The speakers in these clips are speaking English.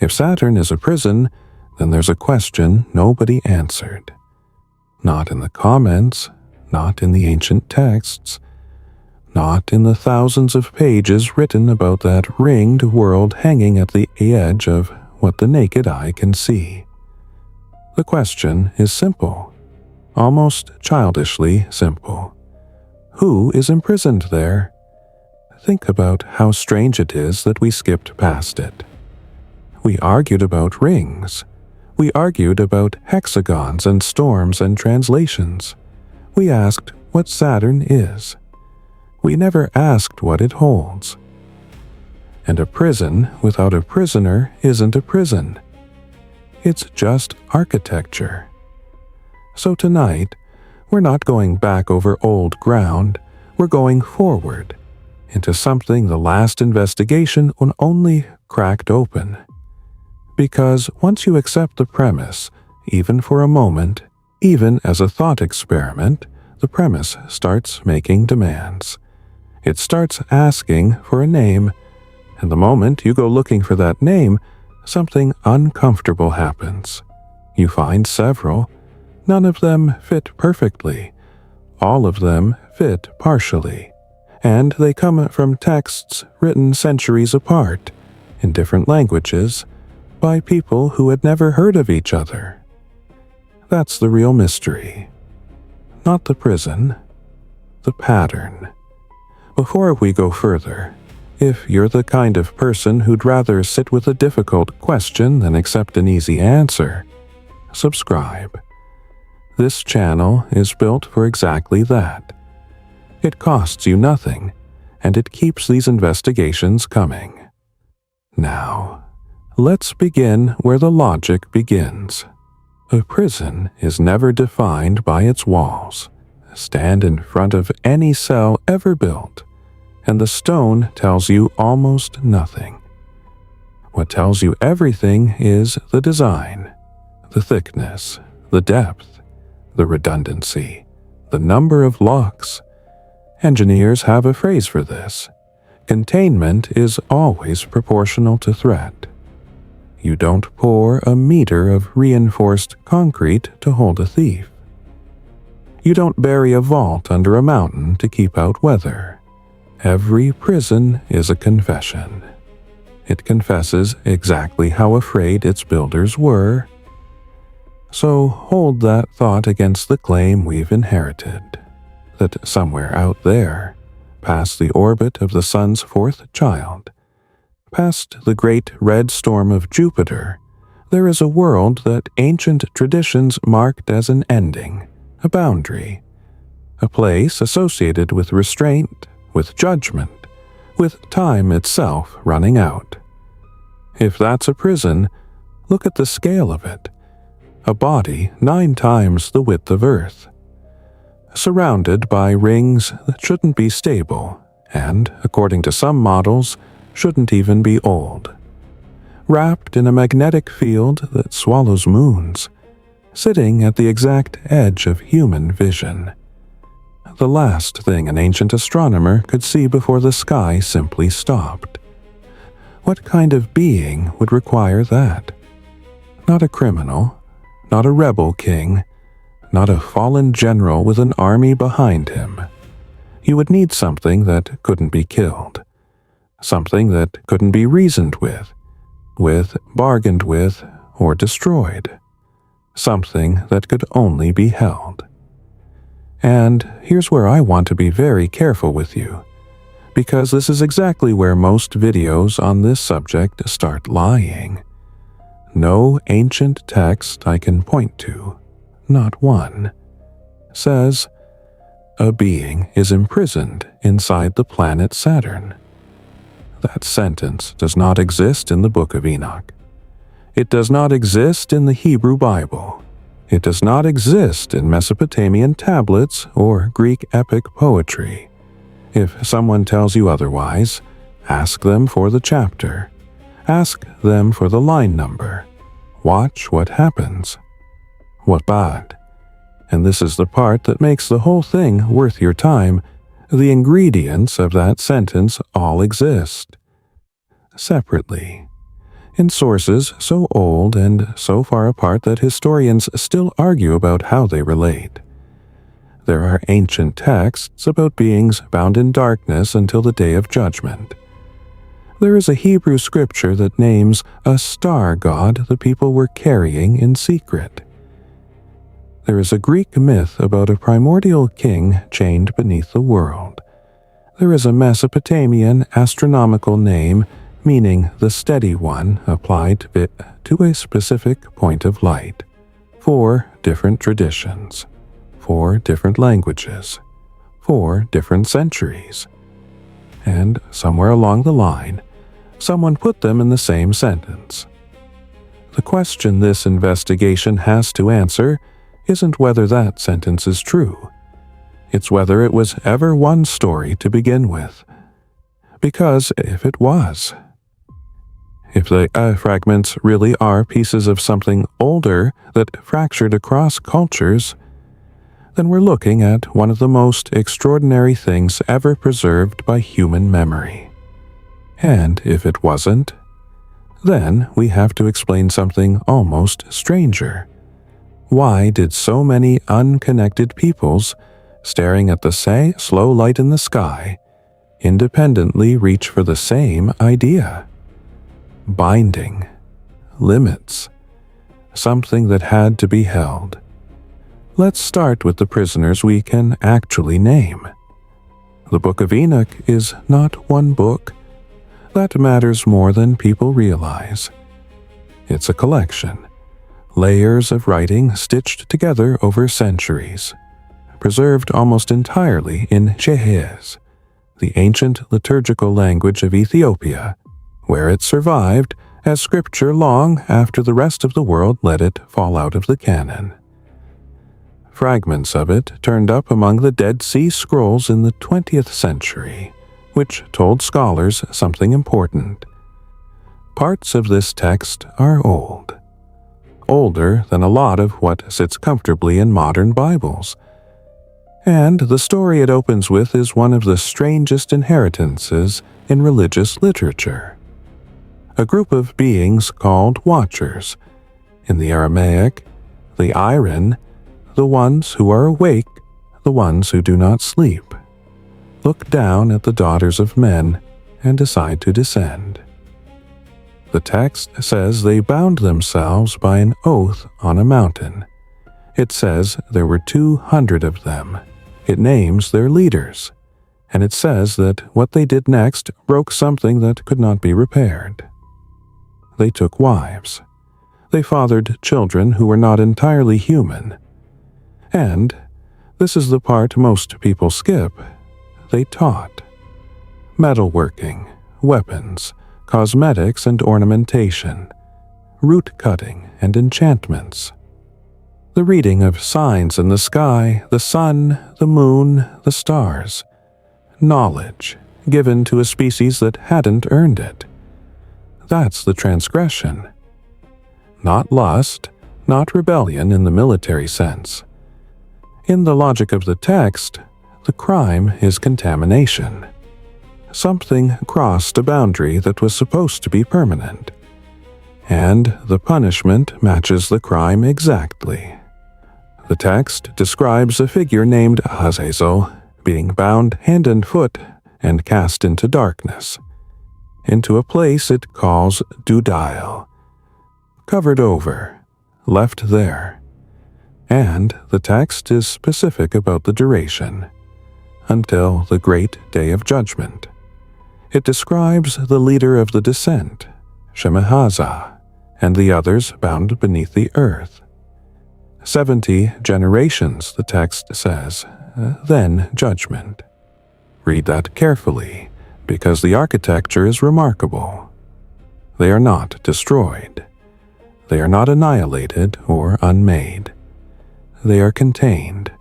If Saturn is a prison, then there's a question nobody answered. Not in the comments, not in the ancient texts, not in the thousands of pages written about that ringed world hanging at the edge of what the naked eye can see. The question is simple, almost childishly simple. Who is imprisoned there? Think about how strange it is that we skipped past it. We argued about rings. We argued about hexagons and storms and translations. We asked what Saturn is. We never asked what it holds. And a prison without a prisoner isn't a prison. It's just architecture. So tonight, we're not going back over old ground, we're going forward, into something the last investigation only cracked open. Because once you accept the premise, even for a moment, even as a thought experiment, the premise starts making demands. It starts asking for a name, and the moment you go looking for that name, something uncomfortable happens. You find several. None of them fit perfectly. All of them fit partially. And they come from texts written centuries apart, in different languages, by people who had never heard of each other. That's the real mystery. Not the prison, the pattern. Before we go further, if you're the kind of person who'd rather sit with a difficult question than accept an easy answer, subscribe. This channel is built for exactly that. It costs you nothing, and it keeps these investigations coming. Now, let's begin where the logic begins. A prison is never defined by its walls. Stand in front of any cell ever built, and the stone tells you almost nothing. What tells you everything is the design, the thickness, the depth, the redundancy, the number of locks. Engineers have a phrase for this. Containment is always proportional to threat. You don't pour a meter of reinforced concrete to hold a thief. You don't bury a vault under a mountain to keep out weather. Every prison is a confession. It confesses exactly how afraid its builders were. So hold that thought against the claim we've inherited, that somewhere out there, past the orbit of the sun's fourth child, past the great red storm of Jupiter, there is a world that ancient traditions marked as an ending, a boundary, a place associated with restraint, with judgment, with time itself running out. If that's a prison, look at the scale of it. A body 9 times the width of Earth, surrounded by rings that shouldn't be stable and, according to some models, shouldn't even be old. Wrapped in a magnetic field that swallows moons, sitting at the exact edge of human vision. The last thing an ancient astronomer could see before the sky simply stopped. What kind of being would require that? Not a criminal, not a rebel king, not a fallen general with an army behind him. You would need something that couldn't be killed. Something that couldn't be reasoned with, bargained with, or destroyed. Something that could only be held. And here's where I want to be very careful with you, because this is exactly where most videos on this subject start lying. No ancient text I can point to, not one, says a being is imprisoned inside the planet Saturn. That sentence does not exist in the Book of Enoch. It does not exist in the Hebrew Bible. It does not exist in Mesopotamian tablets or Greek epic poetry. If someone tells you otherwise, ask them for the chapter. Ask them for the line number. Watch what happens. What bad? And this is the part that makes the whole thing worth your time. The ingredients of that sentence all exist. Separately. in sources so old and so far apart that historians still argue about how they relate. There are ancient texts about beings bound in darkness until the day of judgment. There is a Hebrew scripture that names a star god the people were carrying in secret. There is a Greek myth about a primordial king chained beneath the world. There is a Mesopotamian astronomical name meaning the steady one applied to a specific point of light. 4 different traditions, 4 different languages, 4 different centuries. And somewhere along the line, someone put them in the same sentence. The question this investigation has to answer isn't whether that sentence is true. It's whether it was ever one story to begin with. Because if it was, if the fragments really are pieces of something older that fractured across cultures, then we're looking at one of the most extraordinary things ever preserved by human memory. And if it wasn't, then we have to explain something almost stranger. Why did so many unconnected peoples, staring at the slow light in the sky, independently reach for the same idea? Binding, limits, something that had to be held. Let's start with the prisoners we can actually name. The Book of Enoch is not one book. That matters more than people realize. It's a collection, layers of writing stitched together over centuries, preserved almost entirely in Ge'ez, the ancient liturgical language of Ethiopia, where it survived as scripture long after the rest of the world let it fall out of the canon. Fragments of it turned up among the Dead Sea Scrolls in the 20th century, which told scholars something important. Parts of this text are old, older than a lot of what sits comfortably in modern Bibles. And the story it opens with is one of the strangest inheritances in religious literature. A group of beings called Watchers, in the Aramaic, the Iron, the ones who are awake, the ones who do not sleep, look down at the daughters of men and decide to descend. The text says they bound themselves by an oath on a mountain. It says there were 200 of them. It names their leaders. And it says that what they did next broke something that could not be repaired. They took wives. They fathered children who were not entirely human. And, this is the part most people skip, they taught. Metalworking, weapons, cosmetics and ornamentation, root cutting and enchantments. The reading of signs in the sky, the sun, the moon, the stars. Knowledge given to a species that hadn't earned it. That's the transgression. Not lust, not rebellion in the military sense. In the logic of the text, the crime is contamination. Something crossed a boundary that was supposed to be permanent. And the punishment matches the crime exactly. The text describes a figure named Azazel being bound hand and foot and cast into darkness, into a place it calls Dudail, covered over, left there. And the text is specific about the duration, until the great day of judgment. It describes the leader of the descent, Shemahazah, and the others bound beneath the earth. 70 generations, the text says, then judgment. Read that carefully, because the architecture is remarkable. They are not destroyed. They are not annihilated or unmade. They are contained,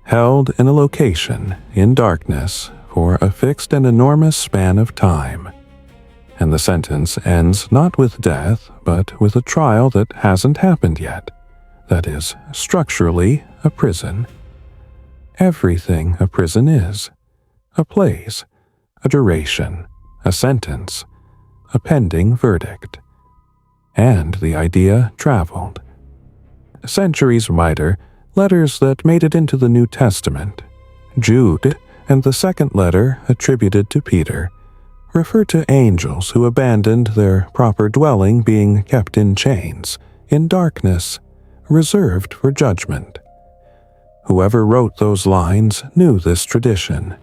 held in a location, in darkness, for a fixed and enormous span of time. And the sentence ends not with death, but with a trial that hasn't happened yet. That is, structurally, a prison. Everything a prison is. A place, a duration, a sentence, a pending verdict. and the idea traveled. Centuries later, letters that made it into the New Testament, Jude and the second letter attributed to Peter, refer to angels who abandoned their proper dwelling, being kept in chains, in darkness, reserved for judgment. Whoever wrote those lines knew this tradition.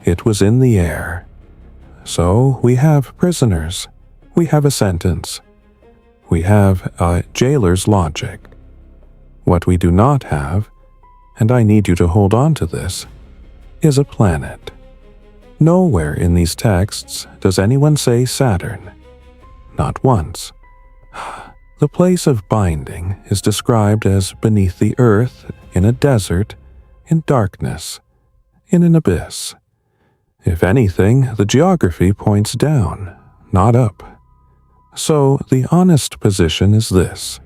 It was in the air. So we have prisoners. We have a sentence. We have a jailer's logic. What we do not have, and I need you to hold on to this, is a planet. Nowhere in these texts does anyone say Saturn. Not once. The place of binding is described as beneath the earth, in a desert, in darkness, in an abyss. If anything, the geography points down, not up. So the honest position is this.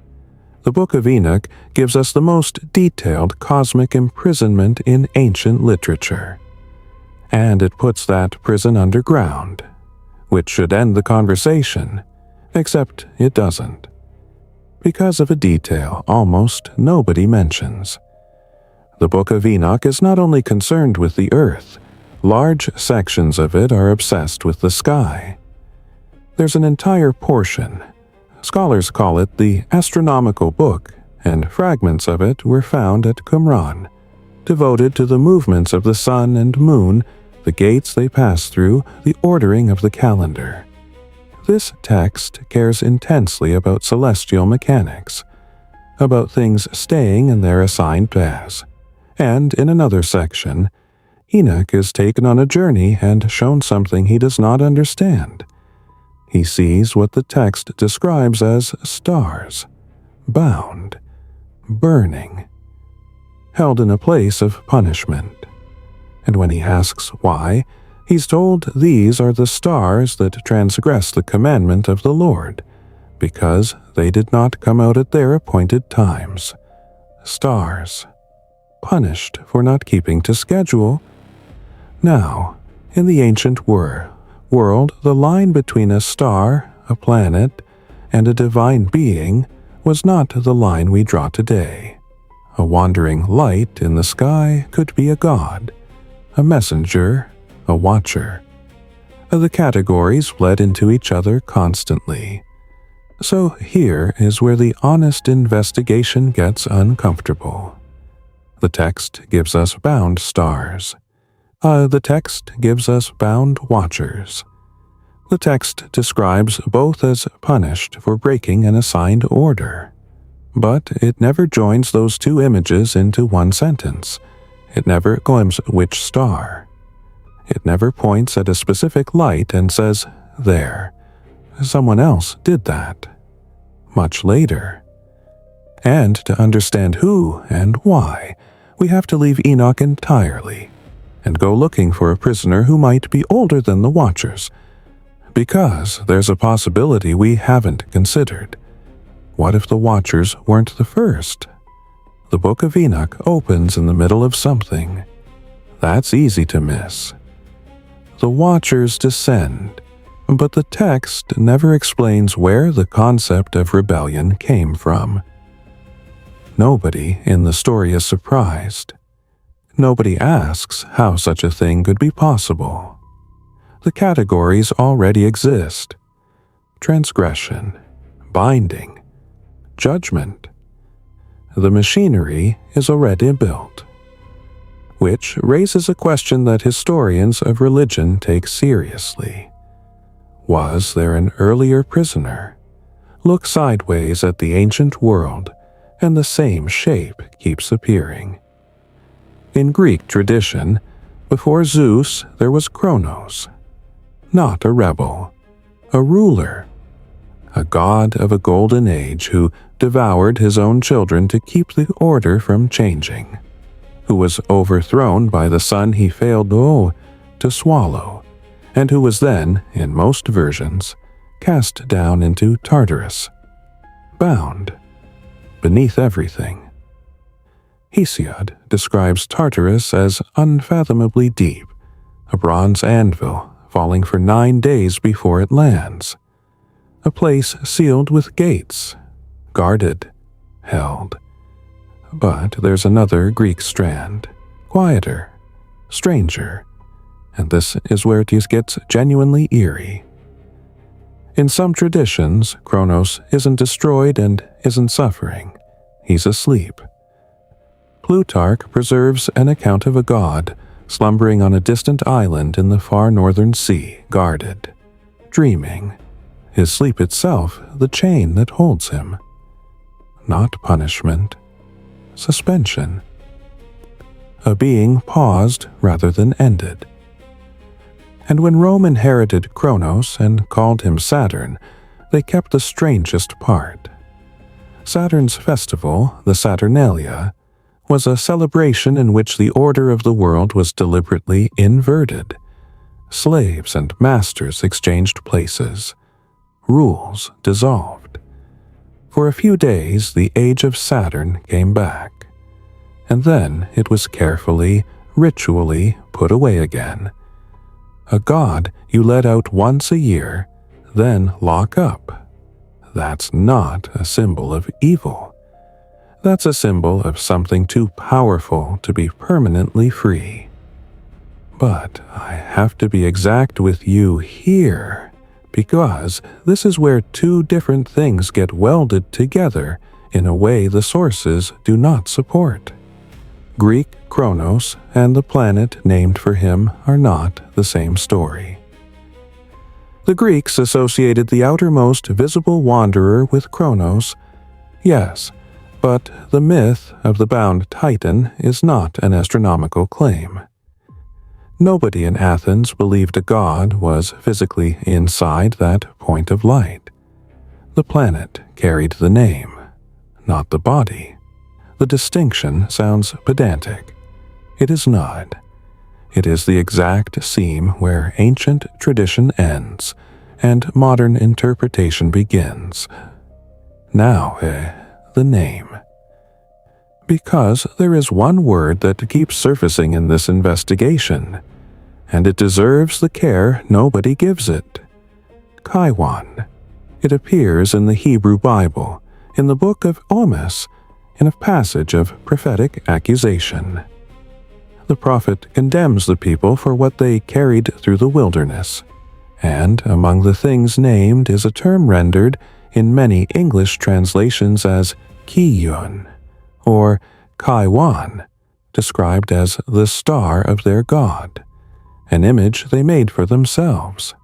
The Book of Enoch gives us the most detailed cosmic imprisonment in ancient literature. And it puts that prison underground, which should end the conversation, except it doesn't. Because of a detail almost nobody mentions. The Book of Enoch is not only concerned with the earth, large sections of it are obsessed with the sky. There's an entire portion, scholars call it the astronomical book, and fragments of it were found at Qumran, devoted to the movements of the sun and moon, the gates they pass through, the ordering of the calendar. This text cares intensely about celestial mechanics, about things staying in their assigned paths. And in another section, Enoch is taken on a journey and shown something he does not understand. He sees what the text describes as stars, bound, burning, held in a place of punishment. And when he asks why, he's told these are the stars that transgress the commandment of the Lord, because they did not come out at their appointed times. Stars, punished for not keeping to schedule. Now, in the ancient world, the line between a star, a planet, and a divine being was not the line we draw today. A wandering light in the sky could be a god, a messenger, a watcher. The categories bled into each other constantly. So here is where the honest investigation gets uncomfortable. The text gives us bound stars. The text gives us bound watchers. The text describes both as punished for breaking an assigned order. But it never joins those two images into one sentence. It never glimpses which star. It never points at a specific light and says, there, someone else did that. Much later. And to understand who and why, we have to leave Enoch entirely and go looking for a prisoner who might be older than the Watchers, because there's a possibility we haven't considered. What if the Watchers weren't the first? The Book of Enoch opens in the middle of something. That's easy to miss. The Watchers descend, but the text never explains where the concept of rebellion came from. Nobody in the story is surprised. Nobody asks how such a thing could be possible. The categories already exist. Transgression, binding, judgment. The machinery is already built, which raises a question that historians of religion take seriously. Was there an earlier prisoner? Look sideways at the ancient world, and the same shape keeps appearing. In Greek tradition, before Zeus there was Kronos, not a rebel, a ruler, a god of a golden age who devoured his own children to keep the order from changing, who was overthrown by the son he failed to swallow, and who was then, in most versions, cast down into Tartarus, bound, beneath everything. Hesiod describes Tartarus as unfathomably deep, a bronze anvil falling for 9 days before it lands. a place sealed with gates, guarded, held. But there's another Greek strand, quieter, stranger, and this is where it gets genuinely eerie. In some traditions, Kronos isn't destroyed and isn't suffering. He's asleep. Plutarch preserves an account of a god slumbering on a distant island in the far northern sea, guarded, dreaming, his sleep itself the chain that holds him. Not punishment, suspension. A being paused rather than ended. And when Rome inherited Kronos and called him Saturn, they kept the strangest part. Saturn's festival, the Saturnalia, was a celebration in which the order of the world was deliberately inverted. Slaves and masters exchanged places. Rules dissolved. For a few days, the age of Saturn came back, and then it was carefully, ritually put away again. A god you let out once a year, then lock up. That's not a symbol of evil. That's a symbol of something too powerful to be permanently free. But I have to be exact with you here, because this is where two different things get welded together in a way the sources do not support. Greek Kronos and the planet named for him are not the same story. The Greeks associated the outermost visible wanderer with Kronos, yes, but the myth of the bound Titan is not an astronomical claim. Nobody in Athens believed a god was physically inside that point of light. The planet carried the name, not the body. The distinction sounds pedantic. It is not. It is the exact seam where ancient tradition ends and modern interpretation begins. Now, the name. Because there is one word that keeps surfacing in this investigation, and it deserves the care nobody gives it. Kaiwan. It appears in the Hebrew Bible, in the book of Amos, in a passage of prophetic accusation. The prophet condemns the people for what they carried through the wilderness, and among the things named is a term rendered in many English translations as Kiyun, or Kaiwan, described as the star of their god, an image they made for themselves.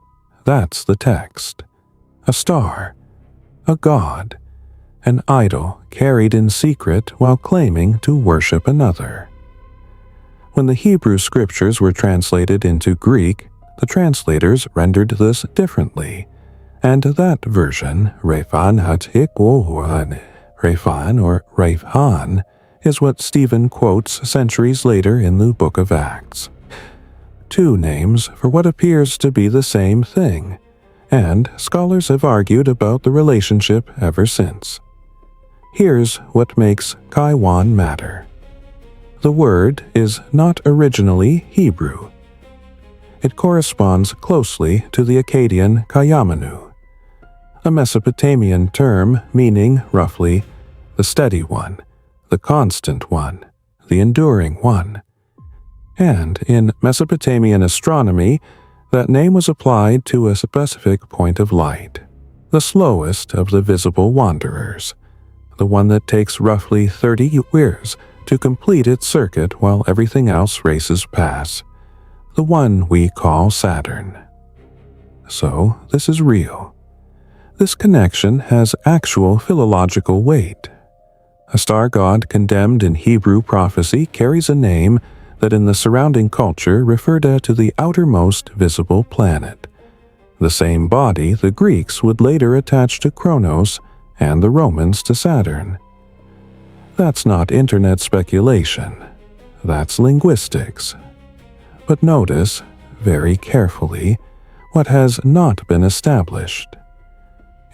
That's the text. A star, a god, an idol carried in secret while claiming to worship another. When the Hebrew scriptures were translated into Greek, the translators rendered this differently, and that version, Rephan Hatikwohan, Rephan or Rephan, is what Stephen quotes centuries later in the Book of Acts. Two names for what appears to be the same thing, and scholars have argued about the relationship ever since. Here's what makes Kaiwan matter. The word is not originally Hebrew. It corresponds closely to the Akkadian Kayamanu, a Mesopotamian term meaning, roughly, the steady one, the constant one, the enduring one. And in Mesopotamian astronomy, that name was applied to a specific point of light, the slowest of the visible wanderers, the one that takes roughly 30 years to complete its circuit while everything else races past, the one we call Saturn. So this is real. This connection has actual philological weight. A star god condemned in Hebrew prophecy carries a name that in the surrounding culture referred to the outermost visible planet, the same body the Greeks would later attach to Kronos and the Romans to Saturn. That's not internet speculation. That's linguistics. But notice, very carefully, what has not been established.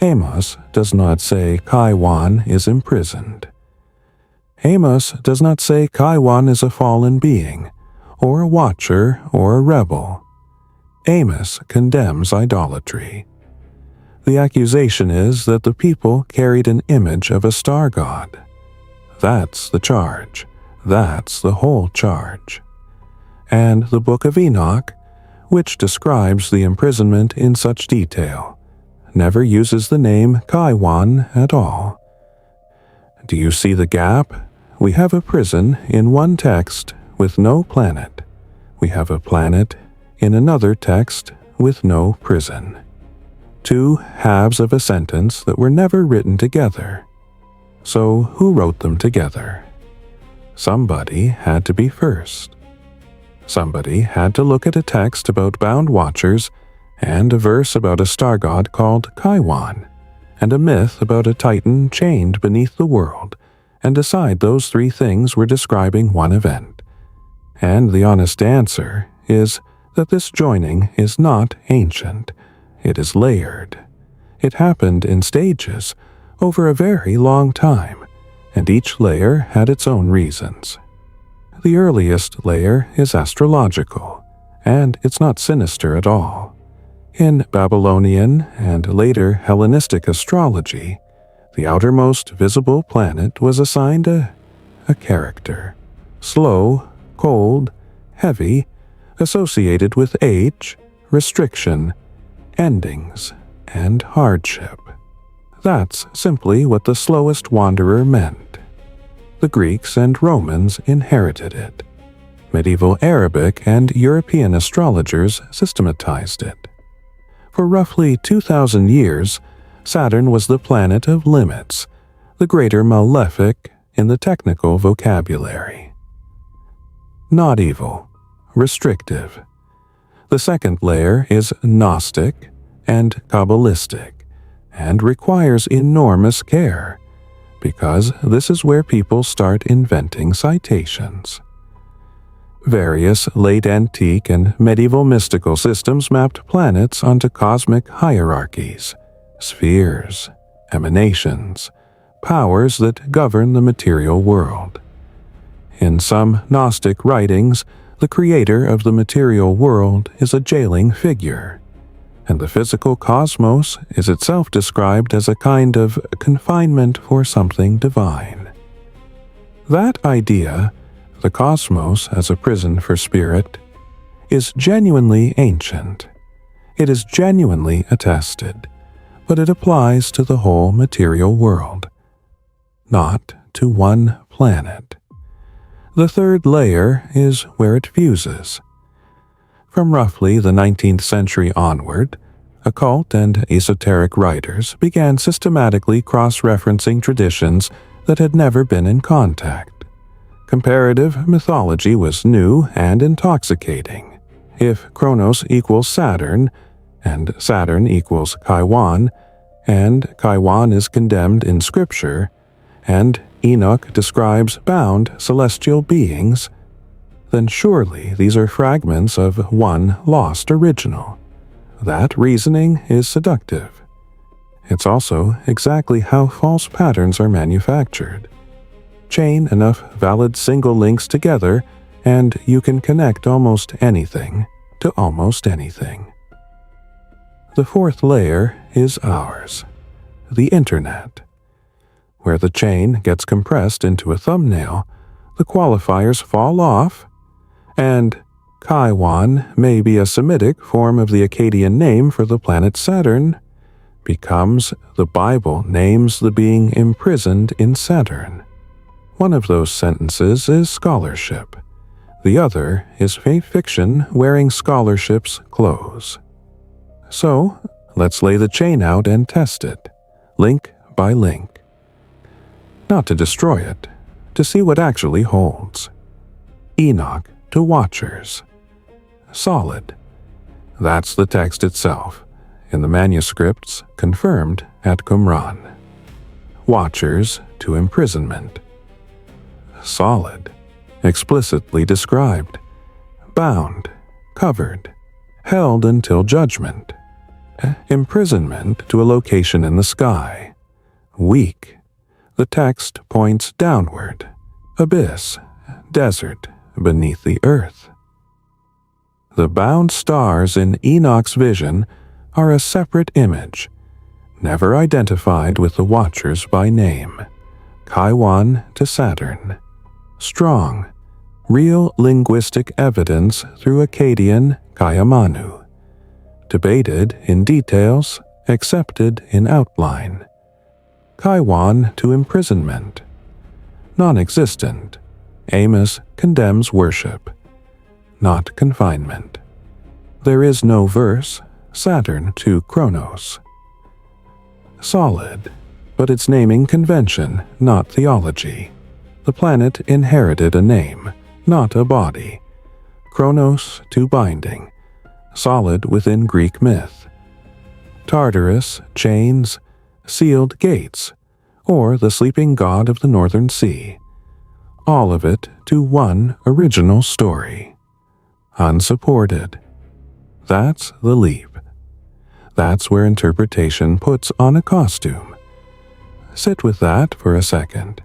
Amos does not say Kaiwan is imprisoned. Amos does not say Kaiwan is a fallen being, or a watcher, or a rebel. Amos condemns idolatry. The accusation is that the people carried an image of a star god. That's the charge. That's the whole charge. And the Book of Enoch, which describes the imprisonment in such detail, never uses the name Qumran at all. Do you see the gap? We have a prison in one text with no planet. We have a planet in another text with no prison. Two halves of a sentence that were never written together. So who wrote them together? Somebody had to be first. Somebody had to look at a text about bound watchers and a verse about a star god called Qumran, and a myth about a titan chained beneath the world, and decide those three things were describing one event. And the honest answer is that this joining is not ancient. It is layered. It happened in stages over a very long time, and each layer had its own reasons. The earliest layer is astrological, and it's not sinister at all. In Babylonian and later Hellenistic astrology, the outermost visible planet was assigned a character, slow, cold, heavy, associated with age, restriction, endings, and hardship. That's simply what the slowest wanderer meant. The Greeks and Romans inherited it. Medieval Arabic and European astrologers systematized it. For roughly 2,000 years, Saturn was the planet of limits, the greater malefic in the technical vocabulary. Not evil, restrictive. The second layer is Gnostic and Kabbalistic, and requires enormous care, because this is where people start inventing citations. Various late antique and medieval mystical systems mapped planets onto cosmic hierarchies, spheres, emanations, powers that govern the material world. In some Gnostic writings, the creator of the material world is a jailing figure, and the physical cosmos is itself described as a kind of confinement for something divine. That idea, the cosmos as a prison for spirit, is genuinely ancient. It is genuinely attested, but it applies to the whole material world, not to one planet. The third layer is where it fuses. From roughly the 19th century onward, occult and esoteric writers began systematically cross-referencing traditions that had never been in contact. Comparative mythology was new and intoxicating. If Kronos equals Saturn, and Saturn equals Qumran, and Qumran is condemned in Scripture, and Enoch describes bound celestial beings, then surely these are fragments of one lost original. That reasoning is seductive. It's also exactly how false patterns are manufactured. Chain enough valid single links together, and you can connect almost anything to almost anything. The fourth layer is ours, the Internet. Where the chain gets compressed into a thumbnail, the qualifiers fall off, and Qumran may be a Semitic form of the Akkadian name for the planet Saturn, becomes the Bible names the being imprisoned in Saturn. One of those sentences is scholarship. The other is faith fiction wearing scholarship's clothes. So, let's lay the chain out and test it, link by link. Not to destroy it, to see what actually holds. Enoch to Watchers. Solid. That's the text itself, in the manuscripts confirmed at Qumran. Watchers to imprisonment. Solid. Explicitly described. Bound. Covered. Held until judgment. Imprisonment to a location in the sky. Weak. The text points downward. Abyss. Desert. Beneath the earth. The bound stars in Enoch's vision are a separate image, never identified with the watchers by name. Qumran to Saturn. Strong, real linguistic evidence through Akkadian Kayamanu. Debated in details, accepted in outline. Qumran to imprisonment. Non-existent. Amos condemns worship, not confinement. There is no verse. Saturn to Kronos. Solid, but its naming convention, not theology. The planet inherited a name, not a body. Kronos to binding, solid within Greek myth. Tartarus, chains, sealed gates, or the sleeping god of the northern sea. All of it to one original story. Unsupported. That's the leap. That's where interpretation puts on a costume. Sit with that for a second.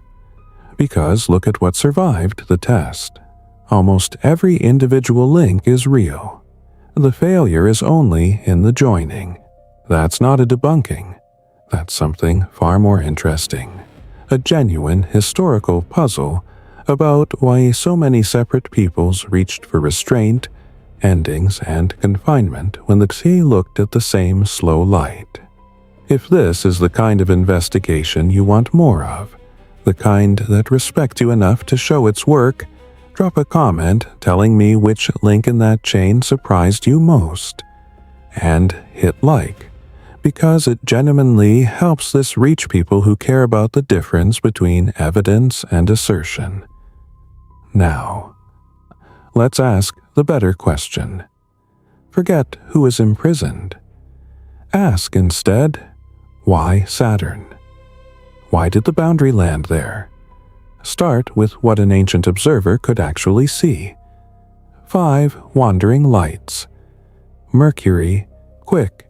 Because look at what survived the test. Almost every individual link is real. The failure is only in the joining. That's not a debunking. That's something far more interesting. A genuine historical puzzle about why so many separate peoples reached for restraint, endings, and confinement when the sea looked at the same slow light. If this is the kind of investigation you want more of, the kind that respects you enough to show its work, drop a comment telling me which link in that chain surprised you most. And hit like, because it genuinely helps this reach people who care about the difference between evidence and assertion. Now, let's ask the better question. Forget who is imprisoned. Ask instead, why Saturn? Why did the boundary land there? Start with what an ancient observer could actually see. 5 wandering lights. Mercury, quick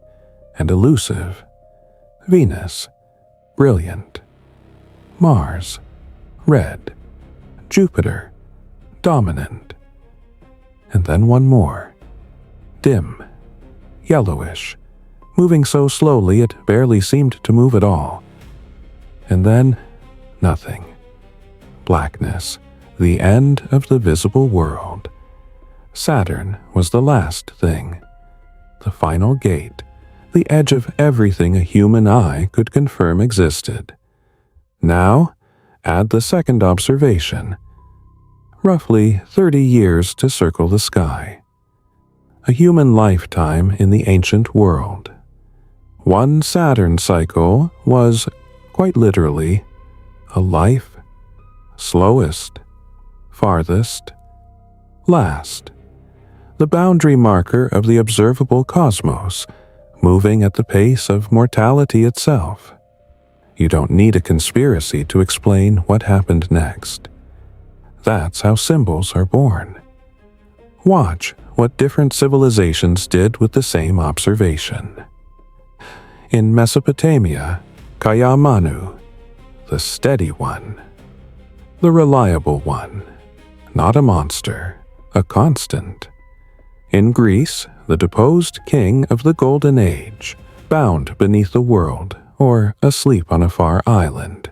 and elusive. Venus, brilliant. Mars, red. Jupiter, dominant. And then one more. Dim, yellowish, moving so slowly it barely seemed to move at all. And then, nothing. Blackness, the end of the visible world. Saturn was the last thing. The final gate, the edge of everything a human eye could confirm existed. Now, add the second observation. Roughly 30 years to circle the sky. A human lifetime in the ancient world. One Saturn cycle was, quite literally, a life. Slowest, farthest, last. The boundary marker of the observable cosmos, moving at the pace of mortality itself. You don't need a conspiracy to explain what happened next. That's how symbols are born. Watch what different civilizations did with the same observation. In Mesopotamia, Kayamanu, the steady one. The reliable one. Not a monster, a constant. In Greece, the deposed king of the Golden Age, bound beneath the world or asleep on a far island.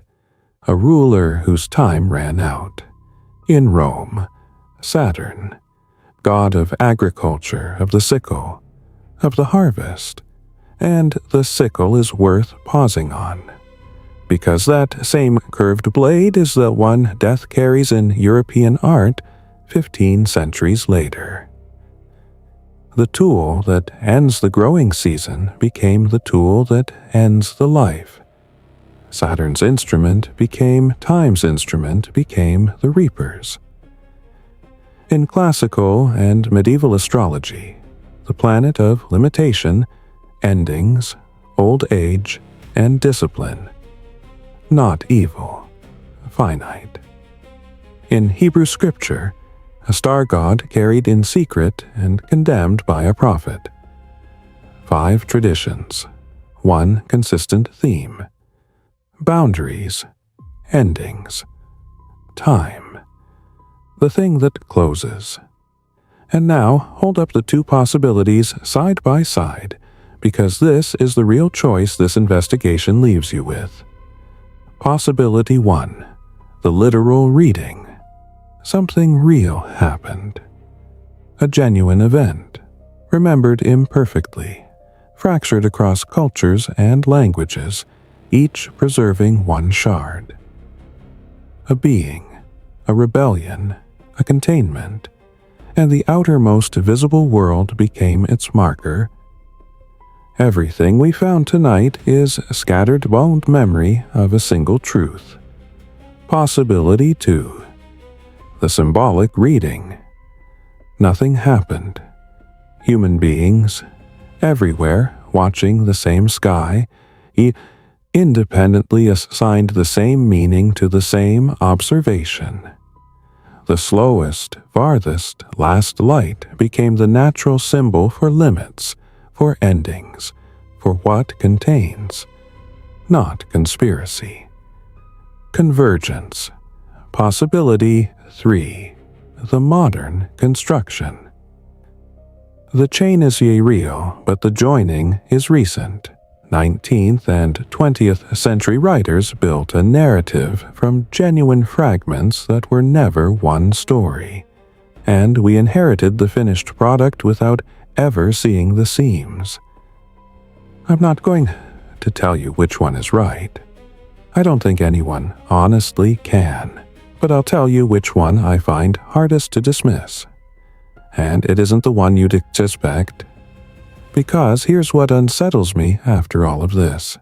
A ruler whose time ran out. In Rome, Saturn, god of agriculture, of the sickle, of the harvest, and the sickle is worth pausing on. Because that same curved blade is the one death carries in European art 15 centuries later. The tool that ends the growing season became the tool that ends the life. Saturn's instrument became Time's instrument, became the reapers. In classical and medieval astrology, the planet of limitation, endings, old age, and discipline. Not evil, finite. In Hebrew scripture, a star god carried in secret and condemned by a prophet. 5 traditions, 1 consistent theme. Boundaries, endings, time. The thing that closes. And now hold up the 2 possibilities side by side, because this is the real choice this investigation leaves you with. Possibility 1. The literal reading. Something real happened. A genuine event, remembered imperfectly, fractured across cultures and languages, each preserving one shard. A being, a rebellion, a containment, and the outermost visible world became its marker. Everything we found tonight is scattered boned memory of a single truth. Possibility 2. The symbolic reading. Nothing happened. Human beings, everywhere, watching the same sky, independently assigned the same meaning to the same observation. The slowest, farthest, last light became the natural symbol for limits, for endings, for what contains, not conspiracy. Convergence. Possibility 3. The modern construction. The chain is real, but the joining is recent. 19th and 20th century writers built a narrative from genuine fragments that were never one story, and we inherited the finished product without ever seeing the seams. I'm not going to tell you which one is right. I don't think anyone honestly can, but I'll tell you which one I find hardest to dismiss. And it isn't the one you'd suspect, because here's what unsettles me after all of this.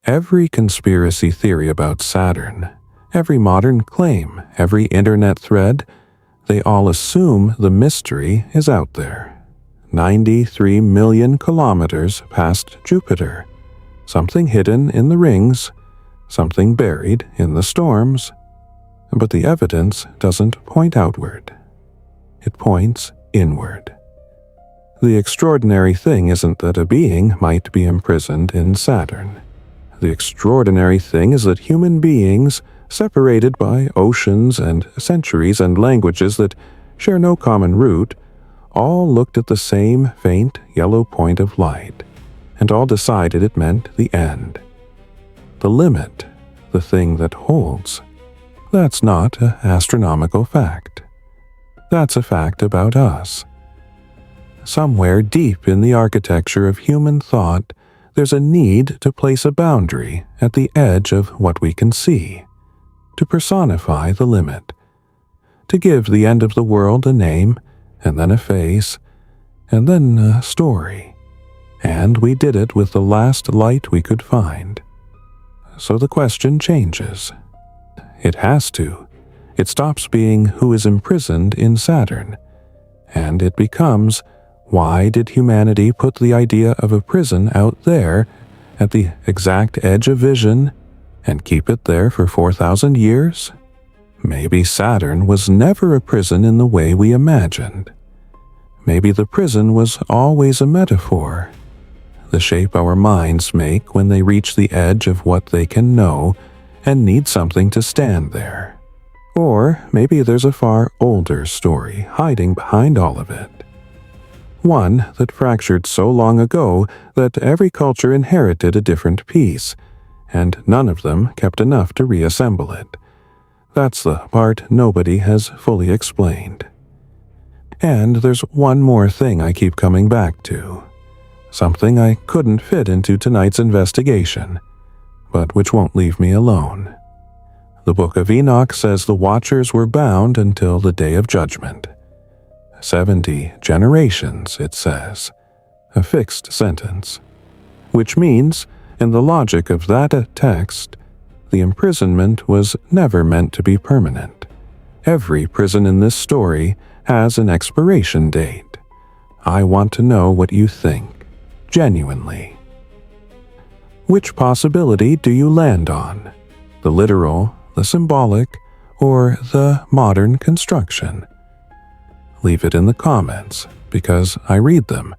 Every conspiracy theory about Saturn, every modern claim, every internet thread, they all assume the mystery is out there. 93 million kilometers past Jupiter. Something hidden in the rings, something buried in the storms. But the evidence doesn't point outward. It points inward. The extraordinary thing isn't that a being might be imprisoned in Saturn. The extraordinary thing is that human beings, separated by oceans and centuries and languages that share no common root, all looked at the same faint yellow point of light, and all decided it meant the end. The limit, the thing that holds. That's not an astronomical fact. That's a fact about us. Somewhere deep in the architecture of human thought, there's a need to place a boundary at the edge of what we can see, to personify the limit, to give the end of the world a name, and then a face, and then a story. And we did it with the last light we could find. So the question changes. It has to. It stops being who is imprisoned in Saturn, and it becomes, why did humanity put the idea of a prison out there at the exact edge of vision and keep it there for 4,000 years? Maybe Saturn was never a prison in the way we imagined. Maybe the prison was always a metaphor, the shape our minds make when they reach the edge of what they can know and need something to stand there. Or maybe there's a far older story hiding behind all of it. One that fractured so long ago that every culture inherited a different piece, and none of them kept enough to reassemble it. That's the part nobody has fully explained. And there's one more thing I keep coming back to. Something I couldn't fit into tonight's investigation, but which won't leave me alone. The Book of Enoch says the Watchers were bound until the Day of Judgment. 70 generations, it says. A fixed sentence. Which means, in the logic of that text, the imprisonment was never meant to be permanent. Every prison in this story has an expiration date. I want to know what you think, genuinely. Which possibility do you land on? The literal, the symbolic, or the modern construction? Leave it in the comments, because I read them,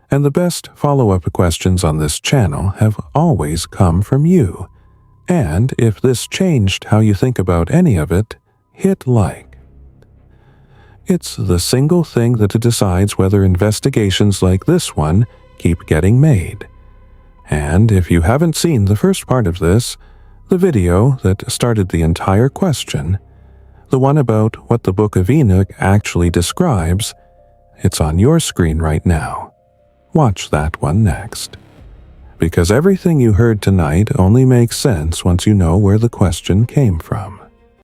and the best follow-up questions on this channel have always come from you. And if this changed how you think about any of it, hit like. It's the single thing that decides whether investigations like this one keep getting made. And if you haven't seen the first part of this, the video that started the entire question, the one about what the Book of Enoch actually describes, it's on your screen right now. Watch that one next. Because everything you heard tonight only makes sense once you know where the question came from.